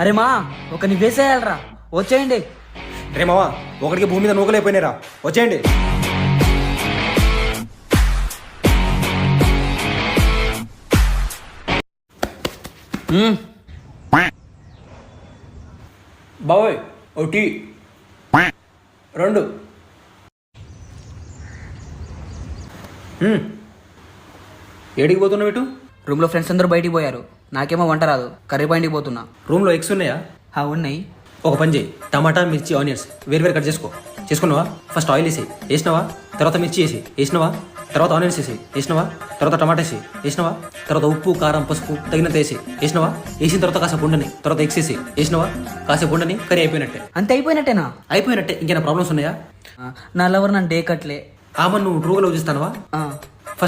అరే మా ఒకని వేసేయాలరా, వచ్చేయండి. రే మావా, ఒకడికి భూమి మీద నూకలేకపోయినారా, వచ్చేయండి. బాబోయ్ ఒకటి 2 ఏడికి పోతున్నావు ఇటు? రూమ్ లో ఫ్రెండ్స్ అందరూ బయటికి పోయారు, నాకేమో వంట రాదు, కర్రీ పాయింట్కి పోతున్నా. రూమ్లో ఎగ్స్ ఉన్నాయా? ఉన్నాయి. ఒక పని చేయి, టమాటా మిర్చి ఆనియన్స్ వేరు కట్ చేసుకున్నావా? ఫస్ట్ ఆయిల్ వేసినావా, తర్వాత మిర్చి వేసినావా, తర్వాత ఆనియన్స్ వేసినావా, తర్వాత టమాటా వేసినావా, తర్వాత ఉప్పు కారం పసుపు తగినంత వేసినావా, వేసిన తర్వాత కాసేపు ఉండని, తర్వాత ఎగ్స్ వేసినావా, కాసేపు ఉండని, కర్రీ అయిపోయినట్టే. అంతే అయిపోయినట్టేనా? అయిపోయినట్టే. ఇంకేనా ప్రాబ్లమ్స్ ఉన్నాయా? నా లవర్ నన్ను డే కట్లే. ఆమె నువ్వు ట్రూగా లవ్ చేస్తానవా?